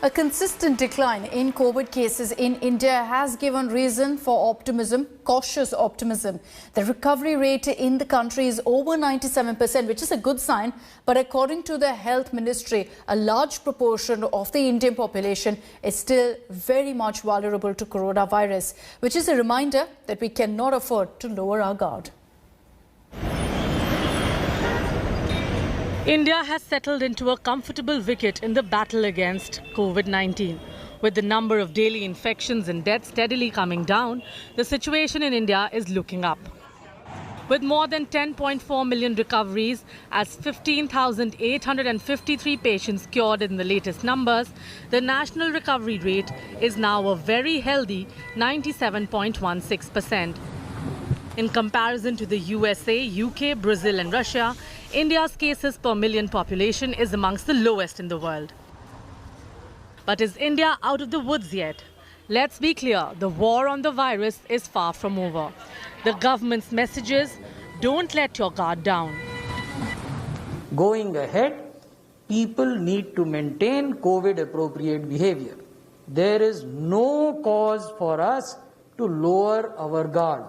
A consistent decline in COVID cases in India has given reason for optimism, cautious optimism. The recovery rate in the country is over 97%, which is a good sign. But according to the Health Ministry, a large proportion of the Indian population is still very much vulnerable to coronavirus, which is a reminder that we cannot afford to lower our guard. India has settled into a comfortable wicket in the battle against COVID-19. With the number of daily infections and deaths steadily coming down, the situation in India is looking up. With more than 10.4 million recoveries as 15,853 patients cured in the latest numbers, the national recovery rate is now a very healthy 97.16%. In comparison to the USA, UK, Brazil and Russia, India's cases per million population is amongst the lowest in the world. But is India out of the woods yet? Let's be clear, the war on the virus is far from over. The government's message is, don't let your guard down. Going ahead, people need to maintain COVID-appropriate behavior. There is no cause for us to lower our guard.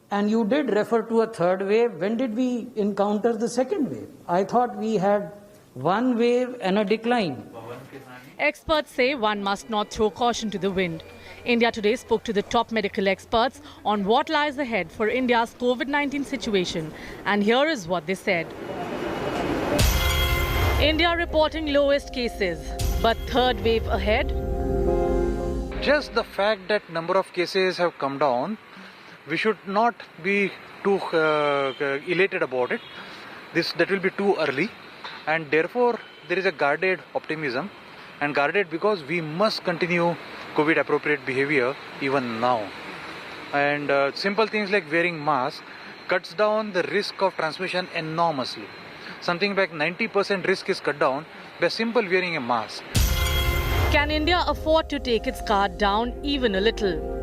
And you did refer to a third wave. When did we encounter the second wave? I thought we had one wave and a decline. Experts say one must not throw caution to the wind. India Today spoke to the top medical experts on what lies ahead for India's COVID-19 situation. And here is what they said. India reporting lowest cases, but third wave ahead. Just the fact that number of cases have come down, we should not be too elated about it. That will be too early, and therefore there is a guarded optimism, and guarded because we must continue COVID appropriate behavior even now. And simple things like wearing mask cuts down the risk of transmission enormously. Something like 90% risk is cut down by simple wearing a mask. Can India afford to take its guard down even a little?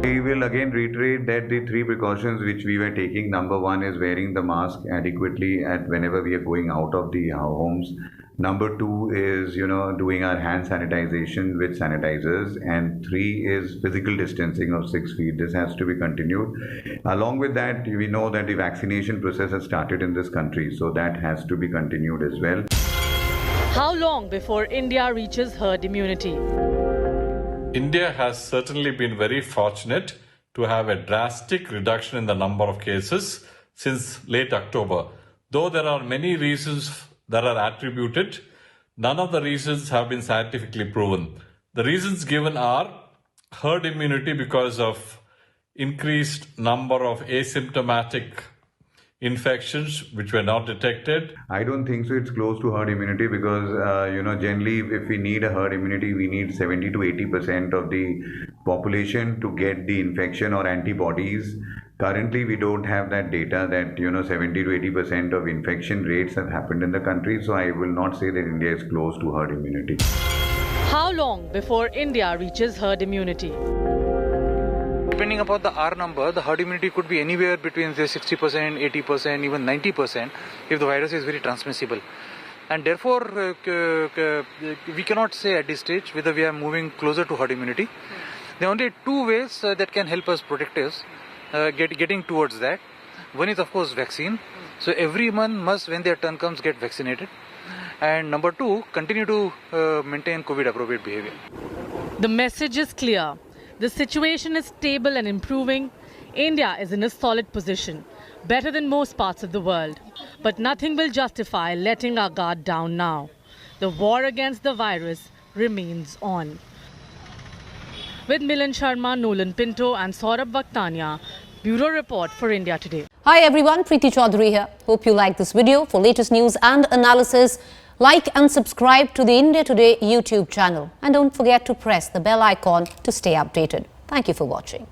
We will again reiterate that the three precautions which we were taking, number one is wearing the mask adequately at whenever we are going out of the homes. Number two is, doing our hand sanitization with sanitizers. And three is physical distancing of 6 feet. This has to be continued. Along with that, we know that the vaccination process has started in this country. So that has to be continued as well. How long before India reaches herd immunity? India has certainly been very fortunate to have a drastic reduction in the number of cases since late October. Though there are many reasons that are attributed, none of the reasons have been scientifically proven. The reasons given are herd immunity because of increased number of asymptomatic infections which were not detected. I don't think so. It's close to herd immunity because, generally if we need a herd immunity, we need 70 to 80% of the population to get the infection or antibodies. Currently, we don't have that data that, 70 to 80% of infection rates have happened in the country. So I will not say that India is close to herd immunity. How long before India reaches herd immunity? Depending upon the R number, the herd immunity could be anywhere between say 60%, 80%, even 90% if the virus is very transmissible. And therefore, we cannot say at this stage whether we are moving closer to herd immunity. There are only two ways that can help us protect us getting towards that. One is of course vaccine. So everyone must, when their turn comes, get vaccinated. And number two, continue to maintain COVID appropriate behavior. The message is clear. The situation is stable and improving. India is in a solid position, better than most parts of the world. But nothing will justify letting our guard down now. The war against the virus remains on. With Milan Sharma, Nolan Pinto and Saurabh Vakhtania, Bureau Report for India Today. Hi everyone, Preeti Chaudhary here. Hope you like this video. For latest news and analysis, like and subscribe to the India Today YouTube channel. And don't forget to press the bell icon to stay updated. Thank you for watching.